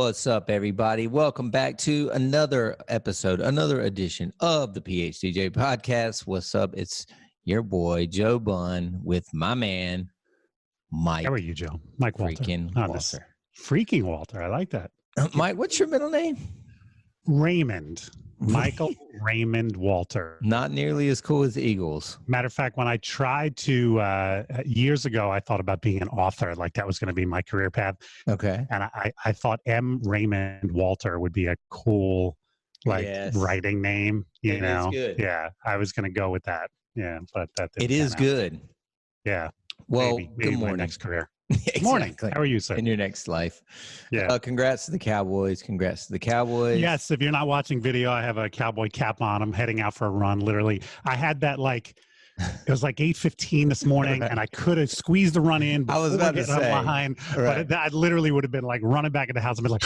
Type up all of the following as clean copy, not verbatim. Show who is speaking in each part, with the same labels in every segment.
Speaker 1: What's up, everybody? Welcome back to another episode, another edition of the PHDJ podcast. What's up? It's your boy, Joe Bunn, with my man, Mike.
Speaker 2: How are you, Joe? Mike Walter.
Speaker 1: Freaking Walter.
Speaker 2: Freaking Walter. I like that.
Speaker 1: Mike, what's your middle name?
Speaker 2: Raymond. Michael Raymond Walter.
Speaker 1: Not nearly as cool as Eagles.
Speaker 2: Matter of fact, when I tried to, years ago, I thought about being an author. Like that was going to be my career path.
Speaker 1: Okay.
Speaker 2: And I thought M. Raymond Walter would be a cool, writing name. You know?
Speaker 1: Is good.
Speaker 2: Yeah. I was going to go with that. Yeah. But that
Speaker 1: it is good.
Speaker 2: Yeah.
Speaker 1: Well,
Speaker 2: maybe
Speaker 1: good morning.
Speaker 2: My next career.
Speaker 1: Exactly.
Speaker 2: Morning. How are you, sir?
Speaker 1: In your next life.
Speaker 2: Yeah.
Speaker 1: Congrats to the Cowboys. Congrats to the Cowboys.
Speaker 2: Yes. If you're not watching video, I have a cowboy cap on. I'm heading out for a run. Literally, I had that it was like 8:15 this morning, and I could have squeezed the run in.
Speaker 1: I was about to say,
Speaker 2: behind,
Speaker 1: right.
Speaker 2: But I literally would have been like running back in the house and been like,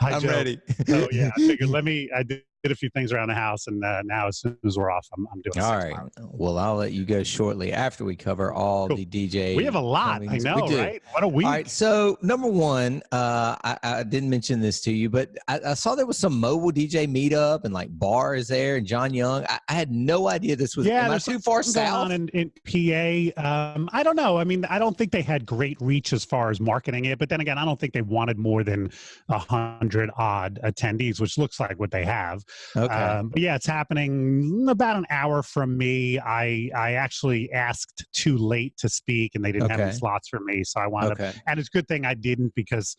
Speaker 1: I'm
Speaker 2: Joe.
Speaker 1: ready.
Speaker 2: So yeah, I figured I did a few things around the house, and now as soon as we're off, I'm doing.
Speaker 1: All right. Well, I'll let you go shortly after we cover all the DJ.
Speaker 2: We have a lot. I know, right? What a week.
Speaker 1: All right. So number one, I didn't mention this to you, but I saw there was some mobile DJ meetup and like bars there, and John Young. I had no idea this was.
Speaker 2: Yeah,
Speaker 1: am I too far south?
Speaker 2: In PA, I don't know. I mean, I don't think they had great reach as far as marketing it, but then again, I don't think they wanted more than 100 odd attendees, which looks like what they have.
Speaker 1: Okay.
Speaker 2: But yeah, it's happening about an hour from me. I actually asked too late to speak, and they didn't have any slots for me, so I wound up. And it's a good thing I didn't, because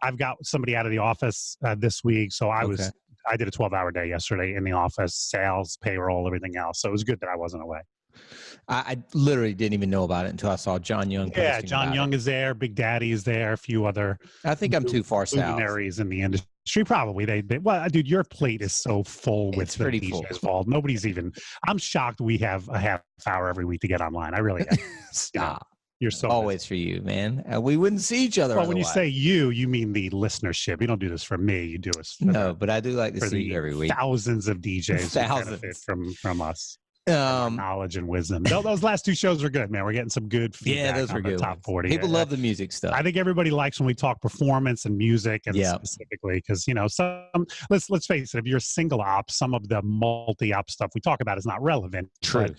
Speaker 2: I've got somebody out of the office this week, so I did a 12-hour day yesterday in the office, sales, payroll, everything else. So it was good that I wasn't away.
Speaker 1: I literally didn't even know about it until I saw John Young.
Speaker 2: Yeah, John Young is there. Big Daddy is there. A few other.
Speaker 1: I think I'm too far south.
Speaker 2: Luminaries in the industry, probably. Well, dude, your plate is so full with the DJs involved. Nobody's even. I'm shocked we have a half hour every week to get online. I really am.
Speaker 1: Stop.
Speaker 2: You're so
Speaker 1: always busy. For you, man. We wouldn't see each other.
Speaker 2: Well,
Speaker 1: otherwise.
Speaker 2: When you say you mean the listenership. You don't do this for me. You do it.
Speaker 1: No, but I do like to see you every week.
Speaker 2: Thousands of DJs benefit from us. Knowledge and wisdom. Those last two shows are good, man. We're getting some good feedback.
Speaker 1: Yeah, those were good.
Speaker 2: Top 40.
Speaker 1: People love the music stuff.
Speaker 2: I think everybody likes when we talk performance and music, and specifically because let's face it. If you're a single op, some of the multi-op stuff we talk about is not relevant.
Speaker 1: True.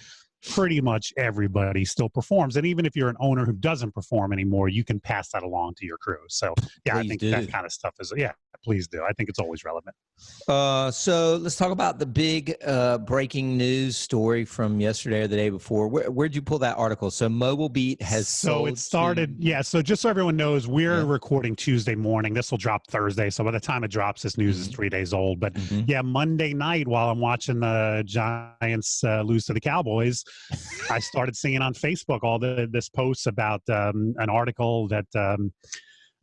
Speaker 2: Pretty much everybody still performs, and even if you're an owner who doesn't perform anymore, you can pass that along to your crew. So yeah, I think that kind of stuff is please do. I think it's always relevant.
Speaker 1: So let's talk about the big breaking news story from yesterday or the day before. Where'd you pull that article? So Mobile Beat has sold.
Speaker 2: So it started. So just so everyone knows, we're recording Tuesday morning. This will drop Thursday. So by the time it drops, this news is 3 days old. But Monday night, while I'm watching the Giants lose to the Cowboys, I started seeing on Facebook all this posts about an article that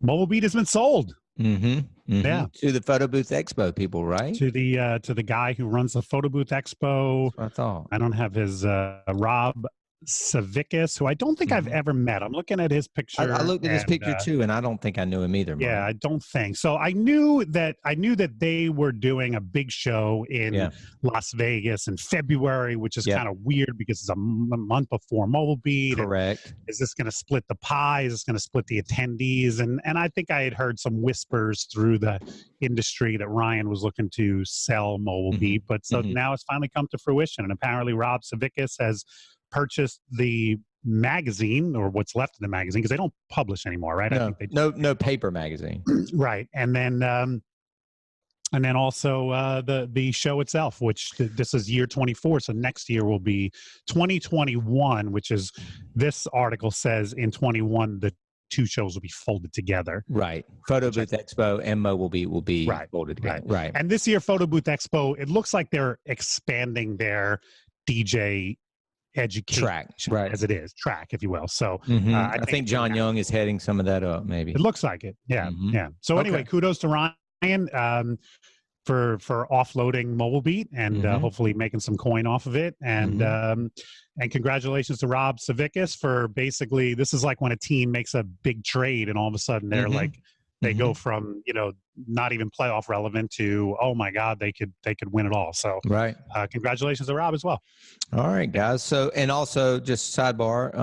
Speaker 2: Mobile Beat has been sold. Yeah,
Speaker 1: to the Photo Booth Expo people, right?
Speaker 2: To the guy who runs the Photo Booth Expo.
Speaker 1: I thought
Speaker 2: I don't have his Rob Savickas, who I don't think I've ever met. I'm looking at his picture.
Speaker 1: I looked at his picture too, and I don't think I knew him either.
Speaker 2: Yeah, I don't think so. I knew that they were doing a big show in Las Vegas in February, which is kind of weird because it's a month before Mobile Beat.
Speaker 1: Correct.
Speaker 2: Is this going to split the pie? Is this going to split the attendees? And I think I had heard some whispers through the industry that Ryan was looking to sell Mobile Beat, but so now it's finally come to fruition, and apparently Rob Savickas has purchased the magazine, or what's left of the magazine, because they don't publish anymore, right?
Speaker 1: No,
Speaker 2: I think
Speaker 1: no paper magazine.
Speaker 2: Right. And then also the show itself, which this is year 24. So next year will be 2021, which is, this article says in 21, the two shows will be folded together.
Speaker 1: Right. Photo Booth Expo and Mobile Beat will be folded together. Right.
Speaker 2: And this year, Photo Booth Expo, it looks like they're expanding their DJ education
Speaker 1: track,
Speaker 2: as it is track, if you will. So
Speaker 1: I think John Young is heading some of that up. Maybe
Speaker 2: it looks like it. Yeah. So anyway, kudos to Ryan for offloading Mobile Beat and hopefully making some coin off of it. And congratulations to Rob Savickas for basically, this is like when a team makes a big trade and all of a sudden they're like, they go from, not even playoff relevant to, oh my God, they could win it all. So
Speaker 1: right.
Speaker 2: Congratulations to Rob as well.
Speaker 1: All right, guys. So, and also just sidebar,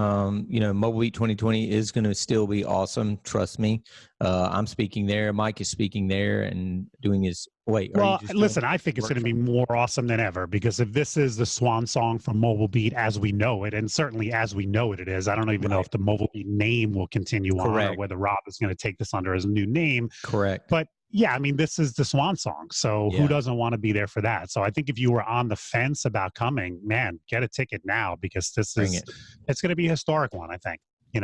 Speaker 1: Mobile Week 2020 is going to still be awesome. Trust me. I'm speaking there. Mike is speaking there and doing his,
Speaker 2: well, listen, I think it's going to be more awesome than ever, because if this is the swan song from Mobile Beat as we know it, and certainly as we know it is, I don't even know if the Mobile Beat name will continue on, or whether Rob is going to take this under his new name.
Speaker 1: Correct.
Speaker 2: But yeah, I mean, this is the swan song. So who doesn't want to be there for that? So I think if you were on the fence about coming, man, get a ticket now, because it's going to be a historic one, I think.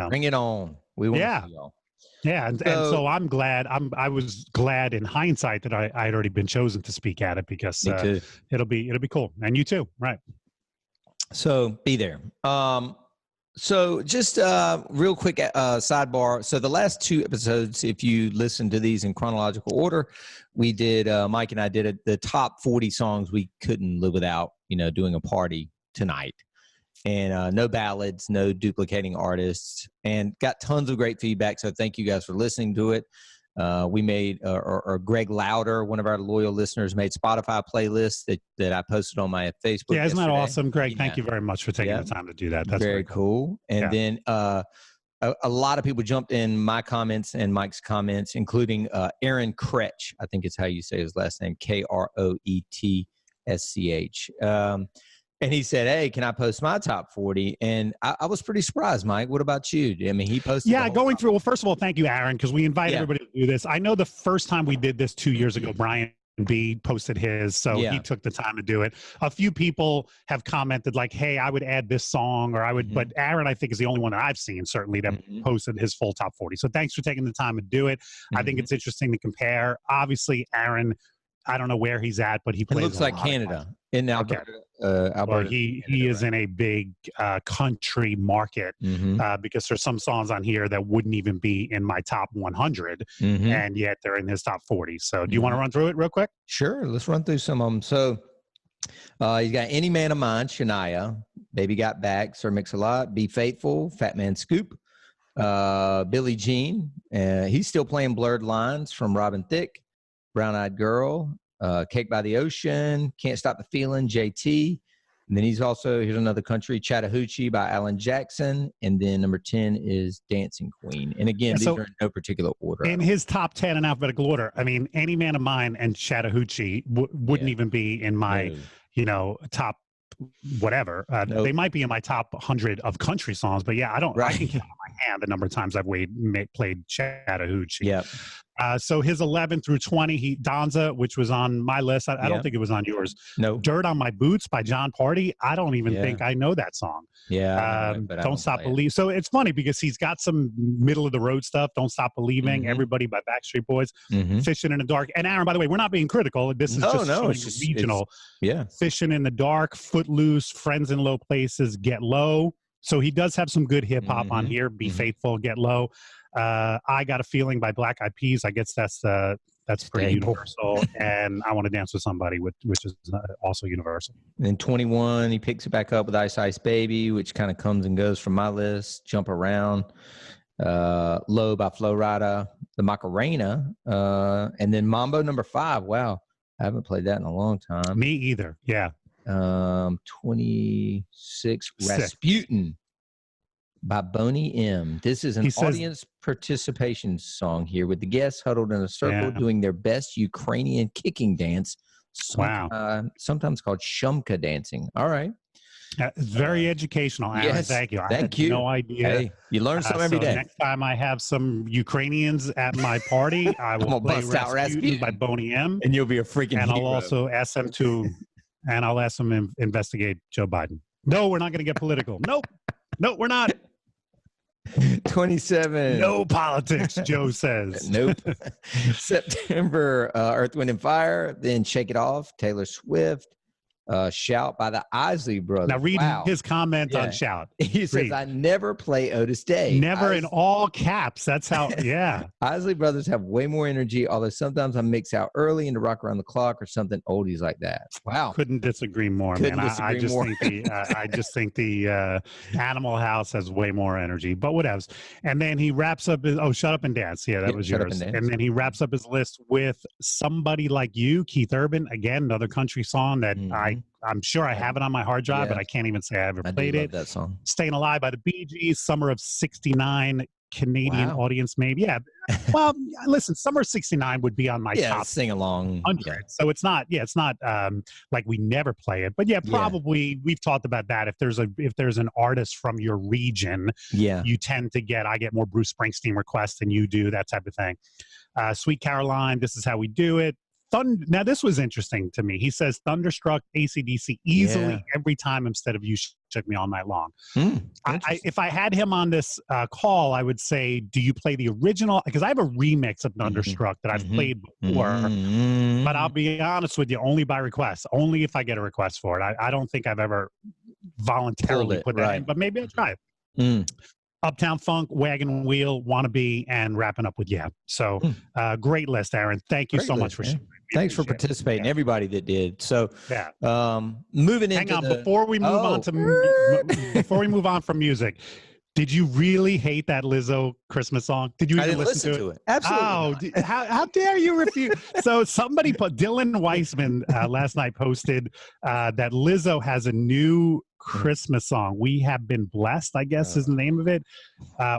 Speaker 1: Bring it on. We want to see y'all.
Speaker 2: Yeah, and so I'm glad. I was glad in hindsight that I had already been chosen to speak at it, because it'll be cool, and you too, right?
Speaker 1: So be there. So just real quick sidebar. So the last 2 episodes, if you listen to these in chronological order, we did Mike and I did the top 40 songs we couldn't live without. Doing a party tonight. And no ballads, no duplicating artists, and got tons of great feedback. So thank you guys for listening to it. We made, or Greg Lauder, one of our loyal listeners, made Spotify playlists that I posted on my Facebook.
Speaker 2: Yeah, isn't that awesome, Greg? Thank you very much for taking the time to do that. That's
Speaker 1: very cool. And then a lot of people jumped in my comments and Mike's comments, including Aaron Kretsch. I think it's how you say his last name, Kroetsch. And he said, hey, can I post my top 40? And I was pretty surprised, Mike. What about you? I mean, he posted.
Speaker 2: Yeah, going through. Well, first of all, thank you, Aaron, because we invited everybody to do this. I know the first time we did this 2 years ago, Brian B posted his, so he took the time to do it. A few people have commented like, hey, I would add this song, or I would, but Aaron, I think, is the only one that I've seen, certainly, that posted his full top 40. So thanks for taking the time to do it. I think it's interesting to compare. Obviously, Aaron, I don't know where he's at, but he plays.
Speaker 1: It looks like Canada. In Alberta. Alberta.
Speaker 2: Well, he is in a big country market, because there's some songs on here that wouldn't even be in my top 100, and yet they're in his top 40. So do you want to run through it real quick?
Speaker 1: Sure. Let's run through some of them. So you got Any Man of Mine, Shania, Baby Got Back, Sir Mix-a-Lot, Be Faithful, Fat Man Scoop, Billie Jean. He's still playing Blurred Lines from Robin Thicke, Brown Eyed Girl, Cake by the Ocean, Can't Stop the Feeling, JT. And then here's another country, Chattahoochee by Alan Jackson. And then number 10 is Dancing Queen. And again, these are in no particular order.
Speaker 2: In his top 10 in alphabetical order, I mean, Any Man of Mine and Chattahoochee wouldn't even be in my, top whatever. They might be in my top 100 of country songs, but I can count on my hand the number of times I've played Chattahoochee.
Speaker 1: Yeah.
Speaker 2: So his 11 through 20, Donza, which was on my list. I don't think it was on yours.
Speaker 1: No.
Speaker 2: Dirt on My Boots by John Party. I don't even think I know that song.
Speaker 1: Yeah.
Speaker 2: Don't Stop Believing. So it's funny because he's got some middle of the road stuff. Don't Stop Believing. Everybody by Backstreet Boys. Fishing in the Dark. And Aaron, by the way, we're not being critical. This is just regional. Fishing in the Dark, Footloose, Friends in Low Places, Get Low. So he does have some good hip hop on here. Be Faithful, Get Low. I Got a Feeling by Black Eyed Peas. I guess that's pretty universal. And I Want to Dance with Somebody, which is also universal.
Speaker 1: And then 21, he picks it back up with Ice Ice Baby, which kind of comes and goes from my list. Jump Around, Low by Flo Rida, the Macarena, and then Mambo number 5. Wow, I haven't played that in a long time.
Speaker 2: Me either. Yeah.
Speaker 1: 26, Rasputin by Boney M. This is an audience participation song here with the guests huddled in a circle doing their best Ukrainian kicking dance. Sometimes called shumka dancing. All right.
Speaker 2: It's very educational, Aaron.
Speaker 1: Yes,
Speaker 2: thank you.
Speaker 1: Thank you.
Speaker 2: No idea.
Speaker 1: Hey, you learn something every day.
Speaker 2: Next time I have some Ukrainians at my party, I will play Rasputin by Boney M.
Speaker 1: And you'll be a freaking
Speaker 2: And
Speaker 1: hero.
Speaker 2: I'll also ask them to investigate Joe Biden. No, we're not going to get political. Nope, we're not.
Speaker 1: 27.
Speaker 2: No politics, Joe says.
Speaker 1: Nope. September, Earth, Wind, and Fire. Then Shake It Off, Taylor Swift. Shout by the Isley Brothers.
Speaker 2: Now read his comment on Shout.
Speaker 1: He says, I never play Otis Day.
Speaker 2: Never in all caps. That's how,
Speaker 1: Isley Brothers have way more energy, although sometimes I mix out early into Rock Around the Clock or something oldies like that. Wow.
Speaker 2: Couldn't disagree more, man. I just think the Animal House has way more energy, but whatevs. And then he wraps up his, Shut Up and Dance. Yeah, that was yours. And then he wraps up his list with Somebody Like You, Keith Urban. Again, another country song that I'm sure I have it on my hard drive, but I can't even say I ever played it.
Speaker 1: That song.
Speaker 2: Staying Alive by the Bee Gees, Summer of like Canadian audience, maybe. Yeah. Well, listen, Summer of 69 would be on my top
Speaker 1: sing along
Speaker 2: 100. Yeah. So it's not like we never play it. But probably we've talked about that. If there's an artist from your region, you tend to I get more Bruce Springsteen requests than you do, that type of thing. Sweet Caroline, This Is How We Do It. Now, this was interesting to me. He says Thunderstruck, AC/DC easily every time instead of You Shook Me All Night Long. If I had him on this call, I would say, do you play the original? Because I have a remix of Thunderstruck that I've played before. But I'll be honest with you, only by request. Only if I get a request for it. I don't think I've ever voluntarily put that in, but maybe I'll try it. Uptown Funk, Wagon Wheel, Wannabe, and wrapping up with So great list, Aaron. Thank you so much for sharing.
Speaker 1: Thanks for participating, everybody that did. So moving into
Speaker 2: before we move on from music, did you really hate that Lizzo Christmas song? Did you even listen to it?
Speaker 1: Absolutely.
Speaker 2: Oh, how dare you refuse? So somebody Dylan Weissman last night posted that Lizzo has a new Christmas song. We Have Been Blessed, I guess is the name of it.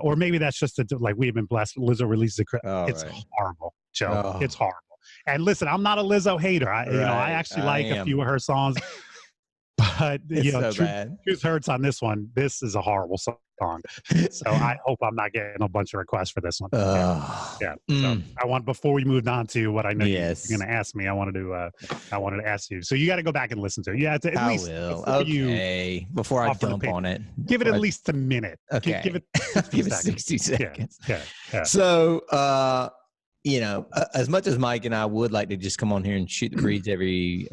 Speaker 2: Or maybe that's just We Have Been Blessed. Lizzo released it's horrible, Joe. It's horrible. And listen, I'm not a Lizzo hater. I actually like a few of her songs. But truth hurts on this one. This is a horrible song. So I hope I'm not getting a bunch of requests for this one. So I want, before we moved on to what I know you're going to ask me, I wanted to ask you. So you got to go back and listen to it. Yeah, at least
Speaker 1: before I jump on it.
Speaker 2: Give it at least a minute.
Speaker 1: Okay.
Speaker 2: Give it
Speaker 1: 60 seconds.
Speaker 2: Yeah.
Speaker 1: So as much as Mike and I would like to just come on here and shoot the breeze every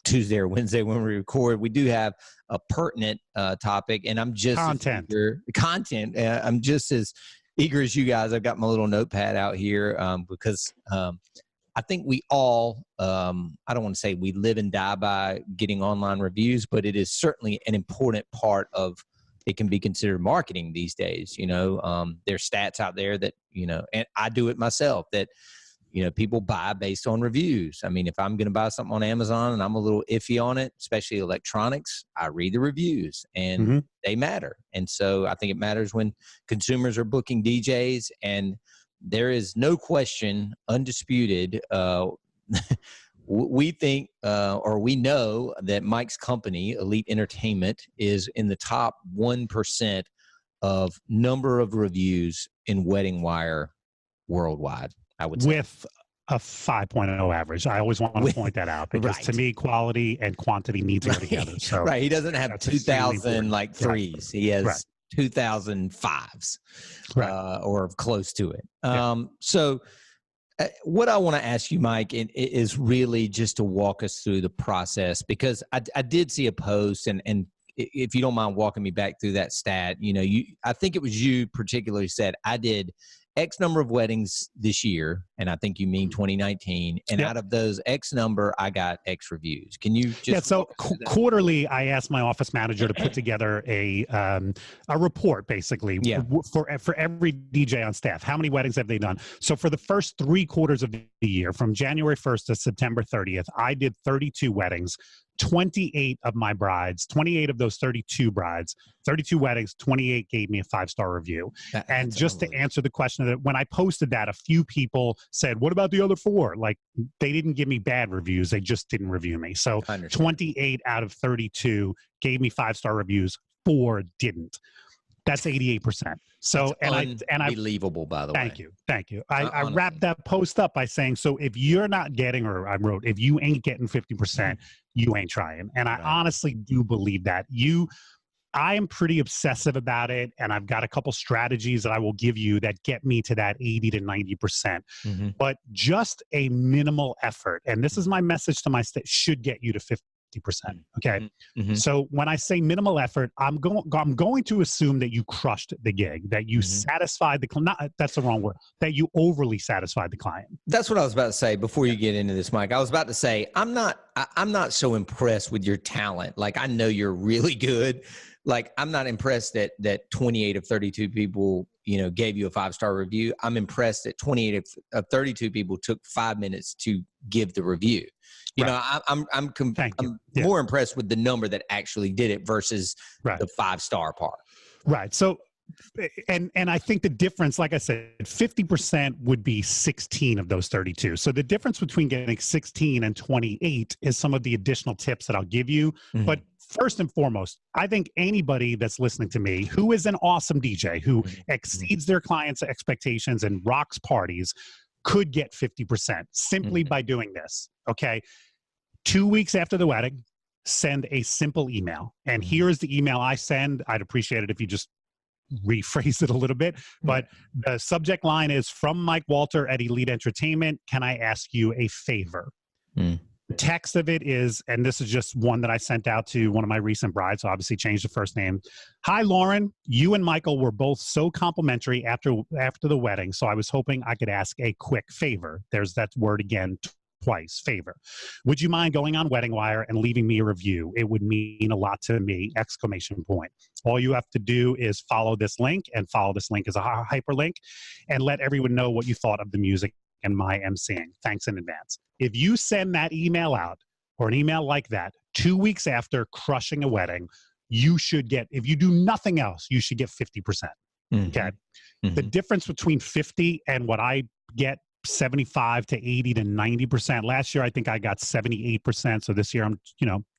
Speaker 1: Tuesday or Wednesday when we record, we do have a pertinent topic, and I'm just
Speaker 2: content.
Speaker 1: I'm just as eager as you guys. I've got my little notepad out here because I think we all, I don't want to say we live and die by getting online reviews, but it is certainly an important part of, it can be considered marketing these days. There's stats out there that, and I do it myself, that, people buy based on reviews. I mean, if I'm going to buy something on Amazon and I'm a little iffy on it, especially electronics, I read the reviews and they matter. And so I think it matters when consumers are booking DJs, and there is no question, undisputed, we think or we know that Mike's company, Elite Entertainment, is in the top 1% of number of reviews in Wedding Wire worldwide, I would say.
Speaker 2: With a 5.0 average. I always want to point that out, because to me, quality and quantity need to go together. So
Speaker 1: he doesn't have 2,000 threes. He has 2,000 fives or close to it. So what I want to ask you, Mike, is really just to walk us through the process, because I did see a post, and if you don't mind walking me back through that stat, I think it was you particularly said, I did X number of weddings this year, and I think you mean 2019, and out of those X number, I got X reviews. Can you just
Speaker 2: so quarterly, I asked my office manager to put together a report, basically, for every DJ on staff. How many weddings have they done? So for the first 3 quarters of the year, from January 1st to September 30th, I did 32 weddings. 28 of my brides, 28 of those 32 brides, 32 weddings, 28 gave me a 5-star review. And just to answer the question, that when I posted that, a few people said, what about the other 4? Like, they didn't give me bad reviews. They just didn't review me. So 28 out of 32 gave me 5-star reviews. 4 didn't. That's 88%. So,
Speaker 1: unbelievable, by the way.
Speaker 2: Thank you. I wrapped that post up by saying, so if you're not getting, or I wrote, if you ain't getting 50%, you ain't trying. And I honestly do believe that. I am pretty obsessive about it, and I've got a couple strategies that I will give you that get me to that 80 to 90%. But just a minimal effort, and this is my message to my state, should get you to 50%. Okay.
Speaker 1: Mm-hmm.
Speaker 2: So when I say minimal effort, I'm going to assume that you crushed the gig, that you satisfied the client. That's the wrong word. That you overly satisfied the client.
Speaker 1: That's what I was about to say before you get into this, Mike. I was about to say, I'm not so impressed with your talent. Like, I know you're really good. Like, I'm not impressed that 28 of 32 people, gave you a 5-star review. I'm impressed that 28 of 32 people took 5 minutes to give the review. I'm more impressed with the number that actually did it versus the 5-star part.
Speaker 2: Right. So, and I think the difference, like I said, 50% would be 16 of those 32. So the difference between getting 16 and 28 is some of the additional tips that I'll give you. Mm-hmm. But first and foremost, I think anybody that's listening to me who is an awesome DJ, who exceeds their clients' expectations and rocks parties, could get 50% simply by doing this. Okay. 2 weeks after the wedding, send a simple email. And here's the email I send. I'd appreciate it if you just rephrase it a little bit, but the subject line is from Mike Walter at Elite Entertainment. Can I ask you a favor? The text of it is, and this is just one that I sent out to one of my recent brides, so obviously changed the first name. Hi, Lauren. You and Michael were both so complimentary after the wedding, so I was hoping I could ask a quick favor. There's that word again, twice, favor. Would you mind going on Wedding Wire and leaving me a review? It would mean a lot to me, ! All you have to do is follow this link, and follow this link as a hyperlink, and let everyone know what you thought of the music and my emceeing. Thanks in advance. If you send that email out, or an email like that, 2 weeks after crushing a wedding, you should get, if you do nothing else, you should get 50%. Okay. The difference between 50 and what I get, 75 to 80 to 90%. Last year, I think I got 78%. So this year, I'm,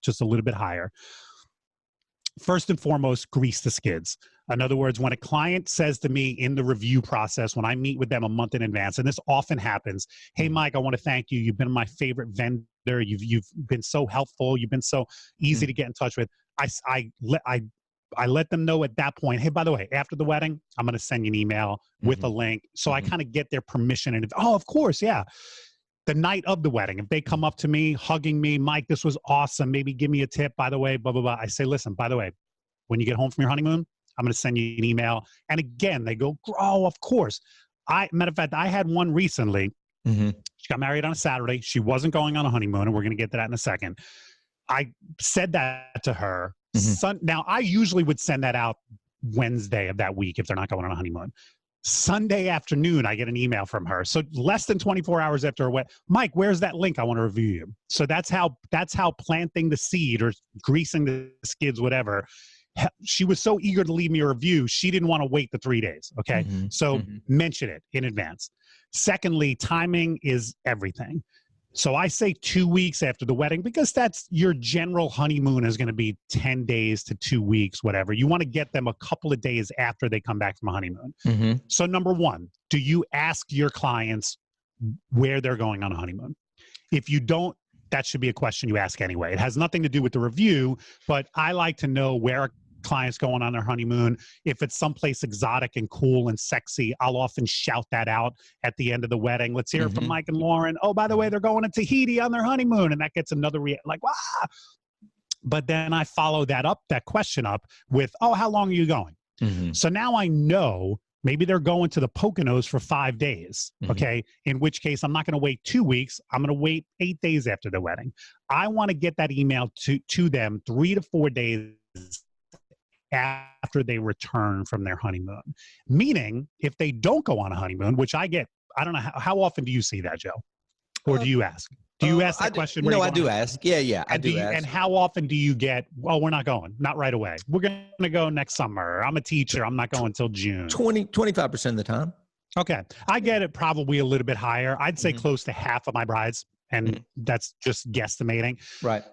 Speaker 2: just a little bit higher. First and foremost, grease the skids. In other words, when a client says to me in the review process, when I meet with them a month in advance, and this often happens, hey, Mike, I want to thank you. You've been my favorite vendor. You've been so helpful. You've been so easy to get in touch with. I let them know at that point, hey, by the way, after the wedding, I'm going to send you an email with a link. So I kind of get their permission. And of course, yeah. The night of the wedding, if they come up to me, hugging me, Mike, this was awesome. Maybe give me a tip, by the way, blah, blah, blah. I say, listen, by the way, when you get home from your honeymoon, I'm going to send you an email. And again, they go, oh, of course. Matter of fact, I had one recently. She got married on a Saturday. She wasn't going on a honeymoon, and we're going to get to that in a second. I said that to her. Now, I usually would send that out Wednesday of that week if they're not going on a honeymoon. Sunday afternoon, I get an email from her. So less than 24 hours after her wedding, Mike, where's that link? I want to review you. So that's how planting the seed or greasing the skids, whatever. She was so eager to leave me a review. She didn't want to wait the 3 days. Okay. So mention it in advance. Secondly, timing is everything. So I say 2 weeks after the wedding, because that's your general honeymoon is going to be 10 days to 2 weeks, whatever. You want to get them a couple of days after they come back from a honeymoon. So number one, do you ask your clients where they're going on a honeymoon? If you don't, that should be a question you ask anyway. It has nothing to do with the review, but I like to know where clients going on their honeymoon. If it's someplace exotic and cool and sexy, I'll often shout that out at the end of the wedding. Let's hear it from Mike and Lauren. Oh, by the way, they're going to Tahiti on their honeymoon. And that gets another like, wow. But then I follow that question up with, oh, how long are you going? So now I know maybe they're going to the Poconos for 5 days. Okay. In which case I'm not going to wait 2 weeks. I'm going to wait 8 days after the wedding. I want to get that email to them 3 to 4 days after they return from their honeymoon. Meaning, if they don't go on a honeymoon, which I get, I don't know, how often do you see that, Joe? Or do you ask? Do you ask that question?
Speaker 1: No, I do ask. Yeah, I do ask.
Speaker 2: And how often do you get, well, we're not going, not right away. We're going to go next summer. I'm a teacher. I'm not going until June.
Speaker 1: 25% of the time.
Speaker 2: Okay. I get it probably a little bit higher. I'd say close to half of my brides, and that's just guesstimating.
Speaker 1: Right.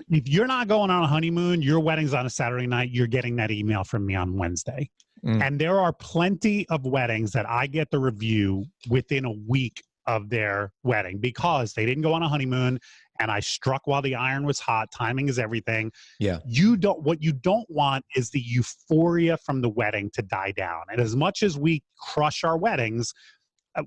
Speaker 2: If you're not going on a honeymoon, your wedding's on a Saturday night, you're getting that email from me on Wednesday. And there are plenty of weddings that I get the review within a week of their wedding because they didn't go on a honeymoon and I struck while the iron was hot. Timing is everything.
Speaker 1: Yeah.
Speaker 2: What you don't want is the euphoria from the wedding to die down. And as much as we crush our weddings,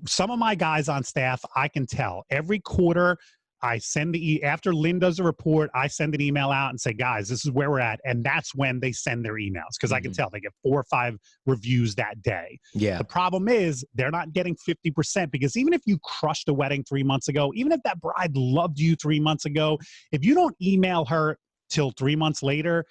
Speaker 2: some of my guys on staff, I can tell every quarter I send after Lynn does the report, I send an email out and say, guys, this is where we're at. And that's when they send their emails, because I can tell they get 4 or 5 reviews that day.
Speaker 1: Yeah.
Speaker 2: The problem is they're not getting 50%, because even if you crushed a wedding 3 months ago, even if that bride loved you 3 months ago, if you don't email her till 3 months later,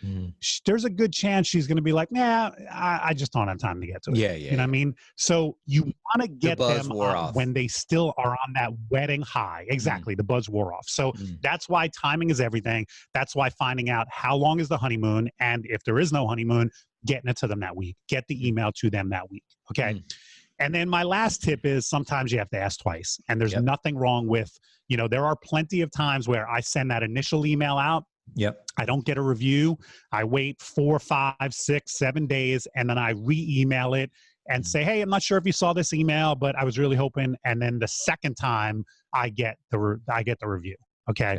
Speaker 2: there's a good chance she's going to be like, nah, I just don't have time to get to it.
Speaker 1: Yeah.
Speaker 2: You know what I mean? So you want to get them when they still are on that wedding high. Exactly. The buzz wore off. So that's why timing is everything. That's why finding out how long is the honeymoon, and if there is no honeymoon, getting it to them that week. Get the email to them that week. Okay. And then my last tip is sometimes you have to ask twice, and there's nothing wrong with, there are plenty of times where I send that initial email out. I don't get a review. I wait 4, 5, 6, 7 days, and then I re-email it and say, hey, I'm not sure if you saw this email, but I was really hoping. And then the second time I get the review. Okay.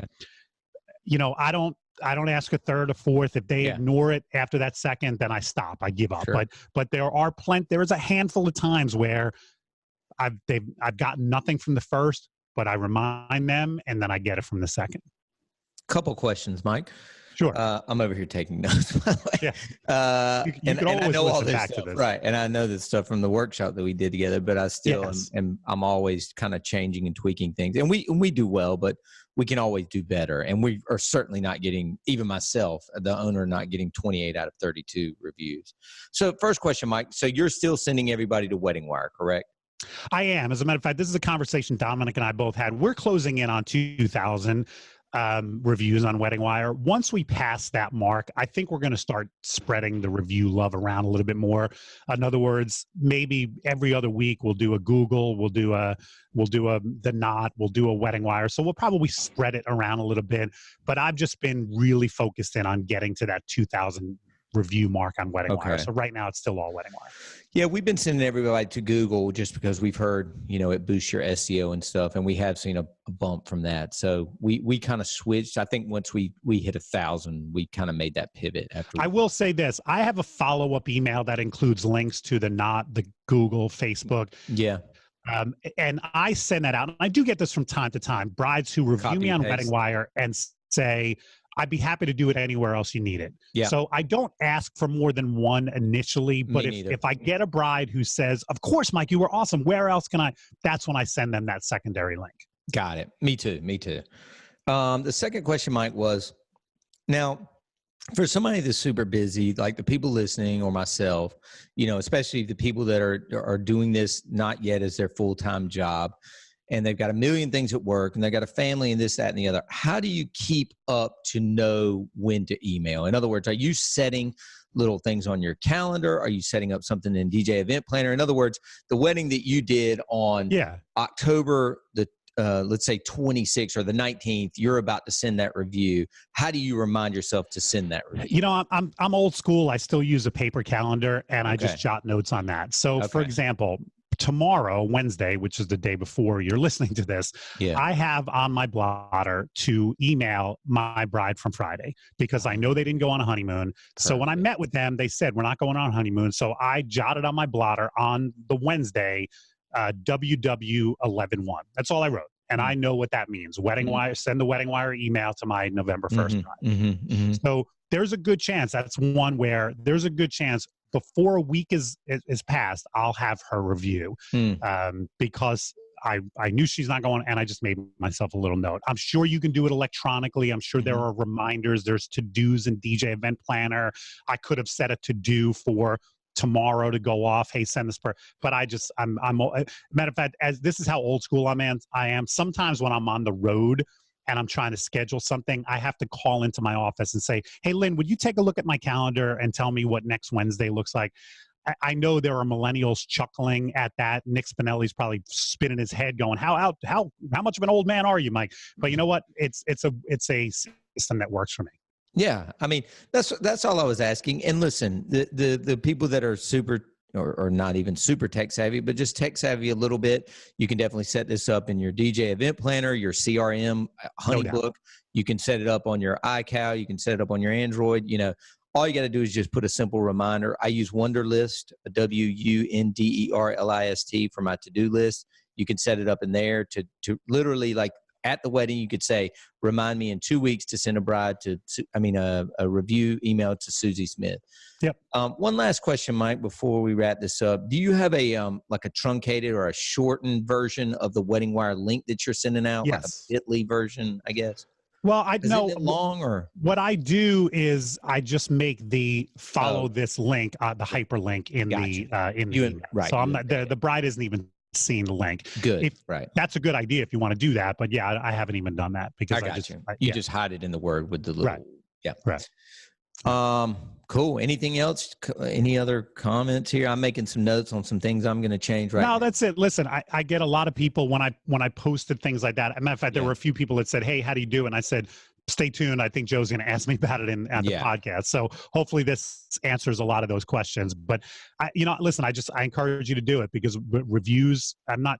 Speaker 2: I don't ask a third or fourth. If they ignore it after that second, then I stop. I give up. Sure. But there is a handful of times where I've gotten nothing from the first, but I remind them, and then I get it from the second.
Speaker 1: Couple questions, Mike.
Speaker 2: Sure.
Speaker 1: I'm over here taking notes, by the way.
Speaker 2: Yeah.
Speaker 1: And I know all this stuff, right? And I know this stuff from the workshop that we did together, but I still I'm always kind of changing and tweaking things. And we do well, but we can always do better. And we are certainly not getting, even myself, the owner, not getting 28 out of 32 reviews. So first question, Mike. So you're still sending everybody to Wedding Wire, correct?
Speaker 2: I am. As a matter of fact, this is a conversation Dominic and I both had. We're closing in on 2,000 reviews on Wedding Wire. Once we pass that mark, I think we're going to start spreading the review love around a little bit more. In other words, maybe every other week we'll do a Google, we'll do the Knot, we'll do a Wedding Wire. So we'll probably spread it around a little bit. But I've just been really focused in on getting to that 2,000 review mark on Wedding Wire. So right now it's still all Wedding Wire.
Speaker 1: Yeah, we've been sending everybody to Google just because we've heard, it boosts your SEO and stuff, and we have seen a bump from that. So we kind of switched. I think once we hit 1,000, we kind of made that pivot. I
Speaker 2: will say this. I have a follow-up email that includes links to the Knot, the Google, Facebook.
Speaker 1: Yeah.
Speaker 2: And I send that out. And I do get this from time to time. Brides who review me on Wedding Wire and say, I'd be happy to do it anywhere else you need it. Yeah. So I don't ask for more than one initially, but if I get a bride who says, of course, Mike, you were awesome, where else can I? That's when I send them that secondary link.
Speaker 1: Got it. Me too. The second question, Mike, was, now, for somebody that's super busy, like the people listening or myself, especially the people that are doing this not yet as their full-time job, and they've got a million things at work, and they've got a family and this, that, and the other. How do you keep up to know when to email? In other words, are you setting little things on your calendar? Are you setting up something in DJ Event Planner? In other words, the wedding that you did on October the let's say 26th or the 19th, you're about to send that review. How do you remind yourself to send that review?
Speaker 2: I'm old school. I still use a paper calendar, and I just jot notes on that. So, for example, tomorrow, Wednesday, which is the day before you're listening to this, I have on my blotter to email my bride from Friday, because I know they didn't go on a honeymoon. Perfect. So when I met with them, they said, we're not going on a honeymoon. So I jotted on my blotter on the Wednesday, WW111. That's all I wrote. And I know what that means. Wedding Wire, send the Wedding Wire email to my November 1st bride. So there's a good chance. That's one where there's a good chance before a week is passed, I'll have her review because I knew she's not going, and I just made myself a little note. I'm sure you can do it electronically. I'm sure there are reminders. There's to-dos in DJ Event Planner. I could have set a to-do for tomorrow to go off. Hey, send this but I'm matter of fact, as this is how old school I am. Sometimes when I'm on the road and I'm trying to schedule something, I have to call into my office and say, hey, Lynn, would you take a look at my calendar and tell me what next Wednesday looks like? I know there are millennials chuckling at that. Nick Spinelli's probably spinning his head going, how much of an old man are you, Mike? But you know what? It's a system that works for me.
Speaker 1: Yeah. I mean, that's all I was asking. And listen, the people that are super or not even super tech savvy, but just tech savvy a little bit, you can definitely set this up in your DJ Event Planner, your CRM, Honeybook. You can set it up on your iCal. You can set it up on your Android. All you got to do is just put a simple reminder. I use Wunderlist, WUNDERLIST for my to-do list. You can set it up in there to literally, like, at the wedding, you could say, remind me in 2 weeks to send a review email to Susie Smith.
Speaker 2: Yep.
Speaker 1: One last question, Mike, before we wrap this up. Do you have a like a truncated or a shortened version of the Wedding Wire link that you're sending out?
Speaker 2: Yes.
Speaker 1: Like a Bitly version, I guess.
Speaker 2: Well, I know
Speaker 1: long or
Speaker 2: what I do is I just make the follow this link, the hyperlink in the email.
Speaker 1: Right.
Speaker 2: So I'm not the bride isn't even seeing the link.
Speaker 1: Good. Right.
Speaker 2: That's a good idea if you want to do that. But yeah, I haven't even done that because
Speaker 1: you just hide it in the word with the little.
Speaker 2: Right.
Speaker 1: Yeah.
Speaker 2: Right.
Speaker 1: Cool. Anything else? Any other comments here? I'm making some notes on some things I'm going to change right now.
Speaker 2: No, that's it. Listen, I get a lot of people when I posted things like that. As a matter of fact, there were a few people that said, "Hey, how do you do?" And I said, "Stay tuned. I think Joe's going to ask me about it on the podcast." So hopefully this answers a lot of those questions. But listen, I encourage you to do it because reviews. I'm not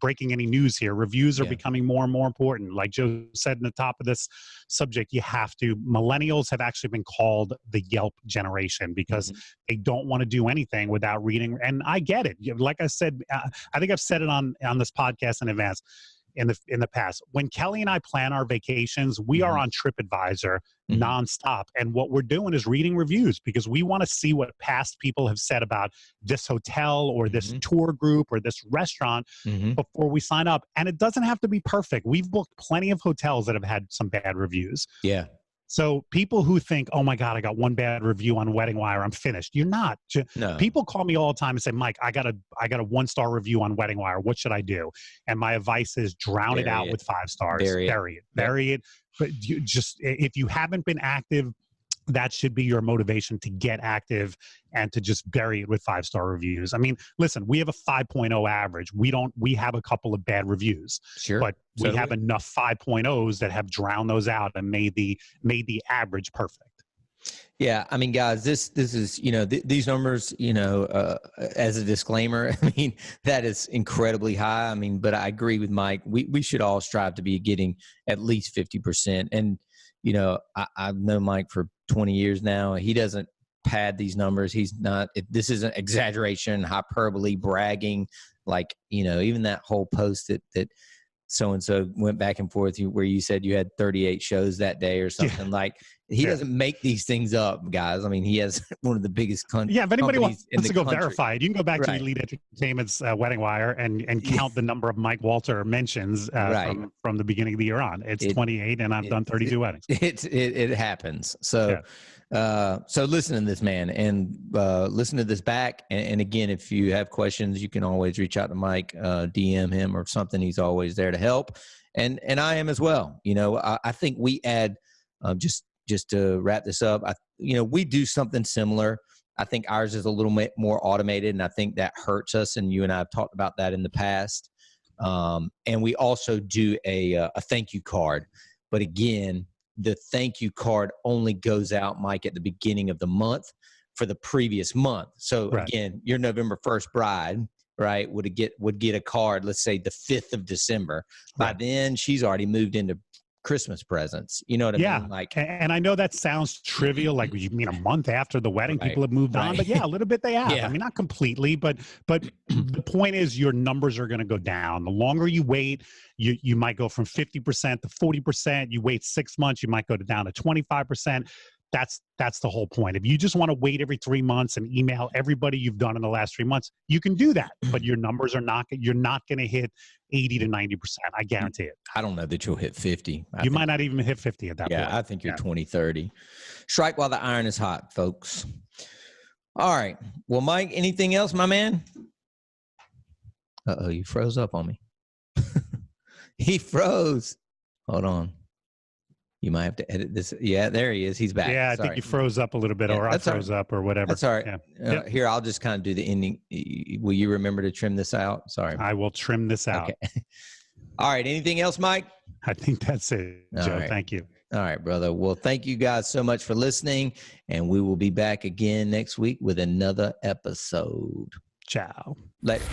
Speaker 2: breaking any news here. Reviews are becoming more and more important. Like Joe said in the top of this subject, you have to. Millennials have actually been called the Yelp generation because they don't want to do anything without reading. And I get it. Like I said, I think I've said it on this podcast in advance. In the past, when Kelly and I plan our vacations, we are on TripAdvisor nonstop, and what we're doing is reading reviews because we want to see what past people have said about this hotel or this tour group or this restaurant before we sign up. And it doesn't have to be perfect. We've booked plenty of hotels that have had some bad reviews.
Speaker 1: Yeah.
Speaker 2: So people who think, oh my God, I got one bad review on Wedding Wire, I'm finished. You're not.
Speaker 1: No.
Speaker 2: People call me all the time and say, Mike, I got a 1-star review on Wedding Wire. What should I do? And my advice is drown it out with 5 stars. Bury it. But if you haven't been active, that should be your motivation to get active and to just bury it with 5-star reviews. I mean, listen, we have a 5.0 average. We have a couple of bad reviews, but we have enough 5.0s that have drowned those out and made the average perfect.
Speaker 1: Yeah. I mean, guys, this is, these numbers, as a disclaimer, I mean, that is incredibly high. I mean, but I agree with Mike. We should all strive to be getting at least 50%. And, I've known Mike for 20 years now. He doesn't pad these numbers. He's not, this isn't exaggeration, hyperbole, bragging. Like, even that whole post that so-and-so went back and forth where you said you had 38 shows that day or something. Like, he doesn't make these things up, guys. I mean, he has one of the biggest companies.
Speaker 2: Yeah, if anybody wants to go verify it, you can go back to Elite Entertainment's Wedding Wire and count the number of Mike Walter mentions from the beginning of the year on. It's 28, and I've done 32 weddings.
Speaker 1: It happens. So, so listen to this, man, and listen to this back. And again, if you have questions, you can always reach out to Mike, DM him or something. He's always there to help, and I am as well. I think we add just to wrap this up, we do something similar. I think ours is a little bit more automated, and I think that hurts us. And you and I have talked about that in the past. And we also do a thank you card. But again, the thank you card only goes out, Mike, at the beginning of the month for the previous month. So again, your November 1st bride, right, would get a card, let's say the 5th of December. By then, she's already moved into Christmas presents. You know what I mean? Like,
Speaker 2: and I know that sounds trivial, like you mean a month after the wedding, people have moved on, but a little bit they have. I mean, not completely, but the point is your numbers are going to go down. The longer you wait, you might go from 50% to 40%. You wait 6 months, you might go down to 25%. That's the whole point. If you just want to wait every 3 months and email everybody you've done in the last 3 months, you can do that, but your numbers you're not going to hit 80 to 90%. I guarantee it.
Speaker 1: I don't know that you'll hit 50.
Speaker 2: You might not even hit 50 at that point.
Speaker 1: Yeah, I think you're 20, 30. Strike while the iron is hot, folks. All right. Well, Mike, anything else, my man? Uh-oh, you froze up on me. He froze. Hold on. You might have to edit this. Yeah, there he is. He's back.
Speaker 2: Yeah, I think you froze up a little bit, or I froze up, or whatever.
Speaker 1: That's all right.
Speaker 2: Yeah.
Speaker 1: Here, I'll just kind of do the ending. Will you remember to trim this out? Sorry.
Speaker 2: I will trim this out.
Speaker 1: Okay. All right. Anything else, Mike?
Speaker 2: I think that's it, Joe. Right. Thank you.
Speaker 1: All right, brother. Well, thank you guys so much for listening, and we will be back again next week with another episode.
Speaker 2: Ciao.
Speaker 1: Later.